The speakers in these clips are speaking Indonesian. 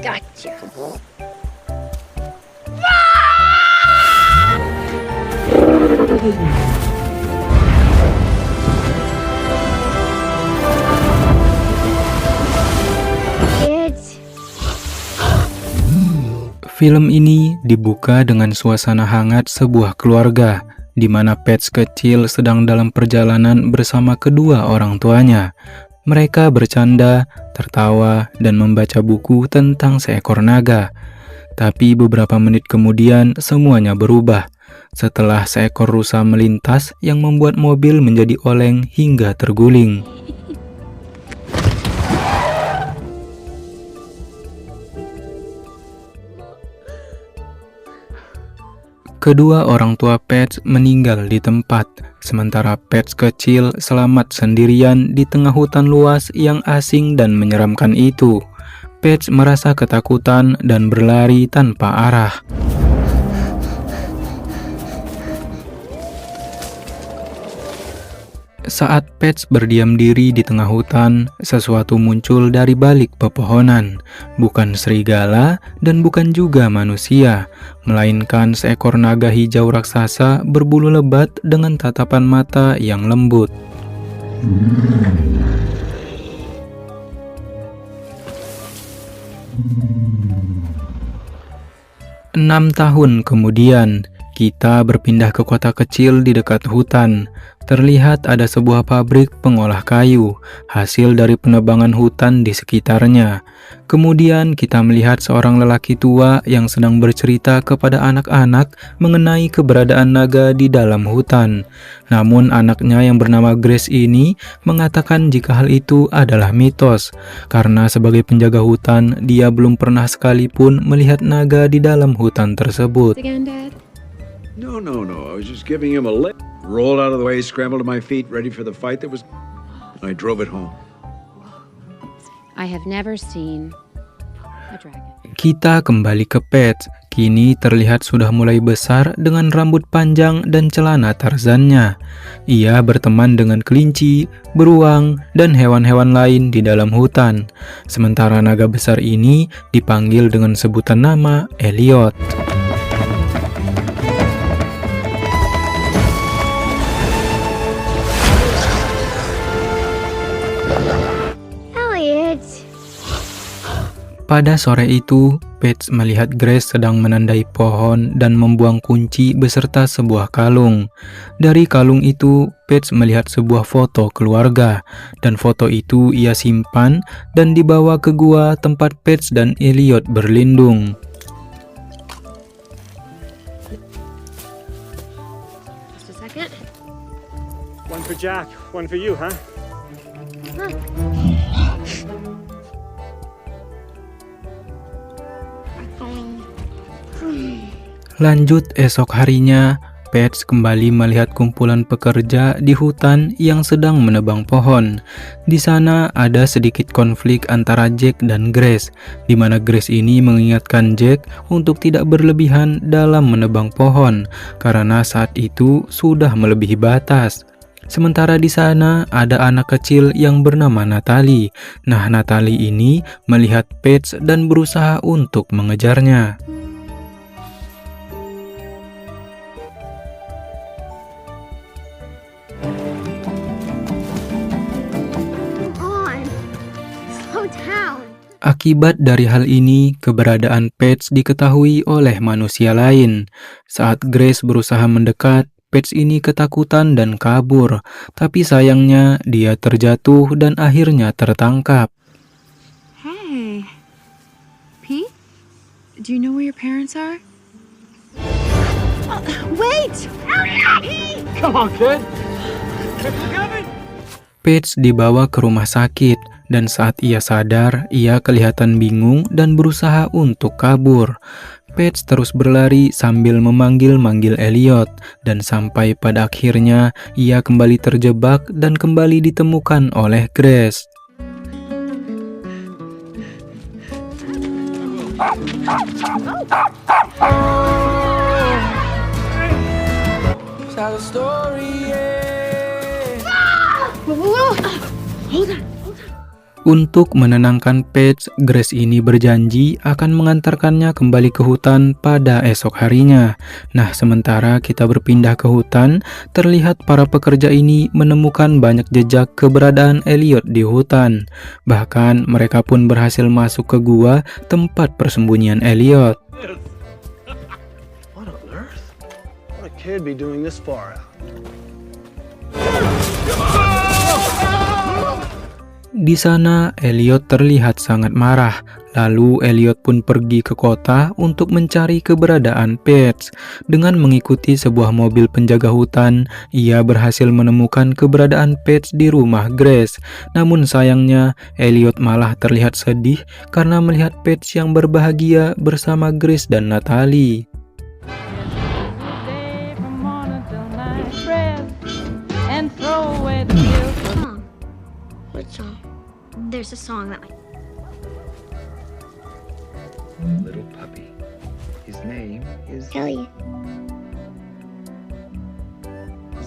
Gotcha. Kids. Film ini dibuka dengan suasana hangat sebuah keluarga, di mana Paige kecil sedang dalam perjalanan bersama kedua orang tuanya. Mereka bercanda, tertawa, dan membaca buku tentang seekor naga. Tapi beberapa menit kemudian semuanya berubah, setelah seekor rusa melintas yang membuat mobil menjadi oleng hingga terguling. Kedua orang tua Paige meninggal di tempat, sementara Paige kecil selamat sendirian di tengah hutan luas yang asing dan menyeramkan itu. Paige merasa ketakutan dan berlari tanpa arah. Saat Paige berdiam diri di tengah hutan, sesuatu muncul dari balik pepohonan. Bukan serigala dan bukan juga manusia, melainkan seekor naga hijau raksasa berbulu lebat dengan tatapan mata yang lembut. Enam tahun kemudian, kita berpindah ke kota kecil di dekat hutan. Terlihat ada sebuah pabrik pengolah kayu, hasil dari penebangan hutan di sekitarnya. Kemudian kita melihat seorang lelaki tua yang sedang bercerita kepada anak-anak mengenai keberadaan naga di dalam hutan. Namun anaknya yang bernama Grace ini mengatakan jika hal itu adalah mitos, karena sebagai penjaga hutan, dia belum pernah sekalipun melihat naga di dalam hutan tersebut. Again, Dad. No. I was just giving him a lift. Rolled out of the way, scrambled to my feet, ready for the fight that was... I drove it home. I have never seen a dragon. Kita kembali ke Paige. Kini terlihat sudah mulai besar dengan rambut panjang dan celana Tarzannya. Ia berteman dengan kelinci, beruang, dan hewan-hewan lain di dalam hutan. Sementara naga besar ini dipanggil dengan sebutan nama Elliot. Pada sore itu, Paige melihat Grace sedang menandai pohon dan membuang kunci beserta sebuah kalung. Dari kalung itu, Paige melihat sebuah foto keluarga, dan foto itu ia simpan dan dibawa ke gua tempat Paige dan Elliot berlindung. Just a second. One for Jack, one for you, huh? Lanjut esok harinya, Paige kembali melihat kumpulan pekerja di hutan yang sedang menebang pohon. Di sana ada sedikit konflik antara Jack dan Grace, di mana Grace ini mengingatkan Jack untuk tidak berlebihan dalam menebang pohon, karena saat itu sudah melebihi batas. Sementara di sana ada anak kecil yang bernama Natalie. Nah, Natalie ini melihat Paige dan berusaha untuk mengejarnya. Akibat dari hal ini, keberadaan Paige diketahui oleh manusia lain. Saat Grace berusaha mendekat, Paige ini ketakutan dan kabur. Tapi sayangnya, dia terjatuh dan akhirnya tertangkap. Hey, Pete? Do you know where your parents are? Wait! Come on, kid. It's coming. Paige dibawa ke rumah sakit, dan saat ia sadar, ia kelihatan bingung dan berusaha untuk kabur. Paige terus berlari sambil memanggil-manggil Elliot, dan sampai pada akhirnya ia kembali terjebak dan kembali ditemukan oleh Grace. Untuk menenangkan Paige, Grace ini berjanji akan mengantarkannya kembali ke hutan pada esok harinya. Nah, sementara kita berpindah ke hutan, terlihat para pekerja ini menemukan banyak jejak keberadaan Elliot di hutan. Bahkan mereka pun berhasil masuk ke gua tempat persembunyian Elliot. What on earth? What a kid be doing this far out? Di sana, Elliot terlihat sangat marah. Lalu Elliot pun pergi ke kota untuk mencari keberadaan Paige. Dengan mengikuti sebuah mobil penjaga hutan, ia berhasil menemukan keberadaan Paige di rumah Grace. Namun sayangnya, Elliot malah terlihat sedih karena melihat Paige yang berbahagia bersama Grace dan Natalie. Song. What song? There's a song that Little puppy. His name is Kelly.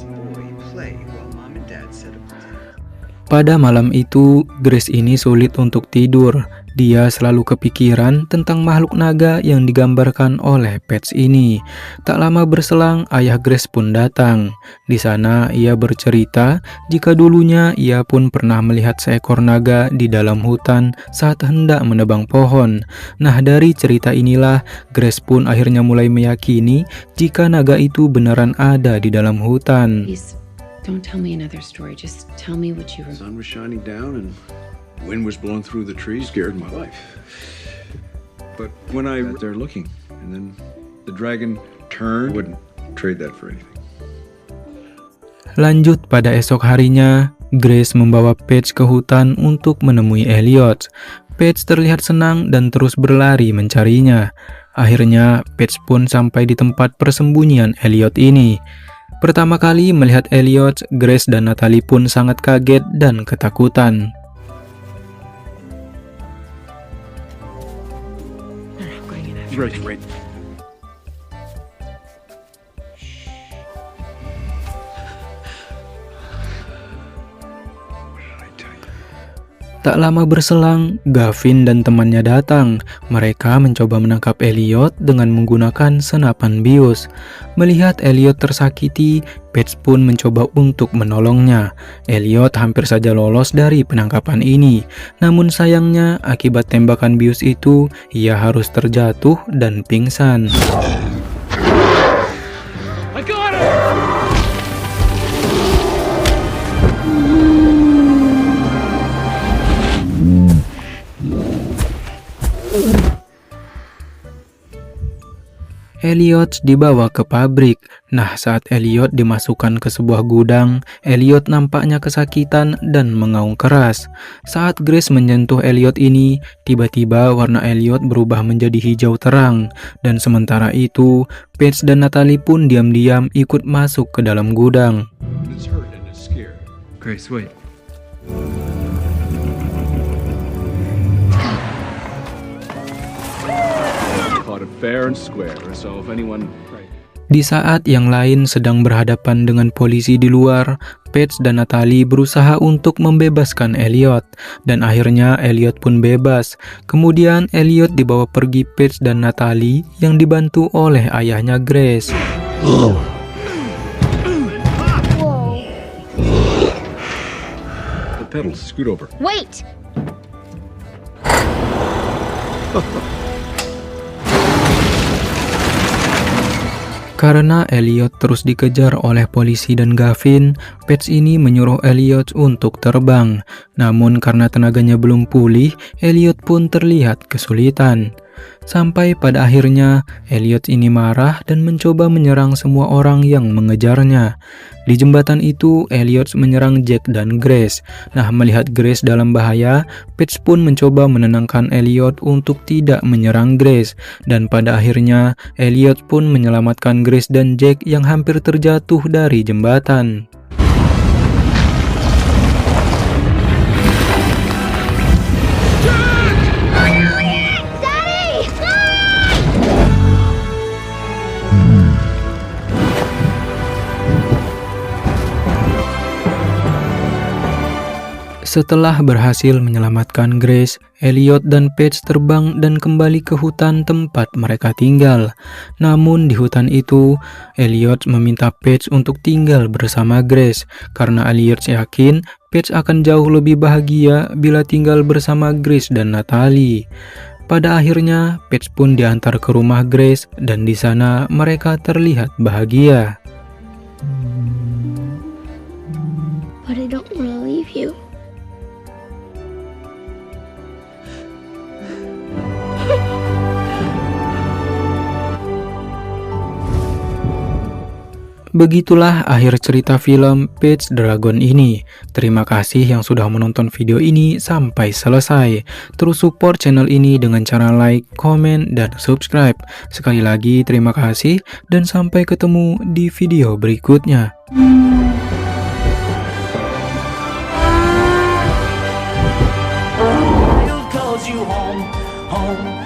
a boy. Play while mom and dad set up the table. Pada malam itu, Grace ini sulit untuk tidur. Dia selalu kepikiran tentang makhluk naga yang digambarkan oleh Paige ini. Tak lama berselang, ayah Grace pun datang. Di sana, ia bercerita jika dulunya ia pun pernah melihat seekor naga di dalam hutan saat hendak menebang pohon. Nah, dari cerita inilah, Grace pun akhirnya mulai meyakini jika naga itu beneran ada di dalam hutan. Please, don't tell me another story. Just tell me what you The remember. sun was shining down and wind was blowing through the trees, scared my life. But when I was there looking, and then the dragon turned, wouldn't trade that for anything. Lanjut pada esok harinya, Grace membawa Paige ke hutan untuk menemui Elliot. Paige terlihat senang dan terus berlari mencarinya. Akhirnya, Paige pun sampai di tempat persembunyian Elliot ini. Pertama kali melihat Elliot, Grace dan Natalie pun sangat kaget dan ketakutan. Right. Tak lama berselang, Gavin dan temannya datang. Mereka mencoba menangkap Elliot dengan menggunakan senapan bius. Melihat Elliot tersakiti, Paige pun mencoba untuk menolongnya. Elliot hampir saja lolos dari penangkapan ini. Namun sayangnya, akibat tembakan bius itu, ia harus terjatuh dan pingsan. I got her! Elliot dibawa ke pabrik. Nah, saat Elliot dimasukkan ke sebuah gudang, Elliot nampaknya kesakitan dan mengaung keras. Saat Grace menyentuh Elliot ini, tiba-tiba warna Elliot berubah menjadi hijau terang. Dan sementara itu, Paige dan Natalie pun diam-diam ikut masuk ke dalam gudang. It's hurt and it's scared. Grace, wait. Caught it fair and square, so if anyone... Di saat yang lain sedang berhadapan dengan polisi di luar, Paige dan Natalie berusaha untuk membebaskan Elliot. Dan akhirnya Elliot pun bebas. Kemudian Elliot dibawa pergi Paige dan Natalie yang dibantu oleh ayahnya Grace. The pedals, scoot over. Wait! Karena Elliot terus dikejar oleh polisi dan Gavin, Paige ini menyuruh Elliot untuk terbang. Namun karena tenaganya belum pulih, Elliot pun terlihat kesulitan. Sampai pada akhirnya, Elliot ini marah dan mencoba menyerang semua orang yang mengejarnya. Di jembatan itu, Elliot menyerang Jack dan Grace. Nah, melihat Grace dalam bahaya, Paige pun mencoba menenangkan Elliot untuk tidak menyerang Grace. Dan pada akhirnya, Elliot pun menyelamatkan Grace dan Jack yang hampir terjatuh dari jembatan. Setelah berhasil menyelamatkan Grace, Elliot dan Paige terbang dan kembali ke hutan tempat mereka tinggal. Namun di hutan itu, Elliot meminta Paige untuk tinggal bersama Grace karena Elliot yakin Paige akan jauh lebih bahagia bila tinggal bersama Grace dan Natalie. Pada akhirnya, Paige pun diantar ke rumah Grace dan di sana mereka terlihat bahagia. But I don't want to leave you. Begitulah akhir cerita film Pete's Dragon ini. Terima kasih yang sudah menonton video ini sampai selesai. Terus support channel ini dengan cara like, komen, dan subscribe. Sekali lagi terima kasih dan sampai ketemu di video berikutnya. Calls you home, home.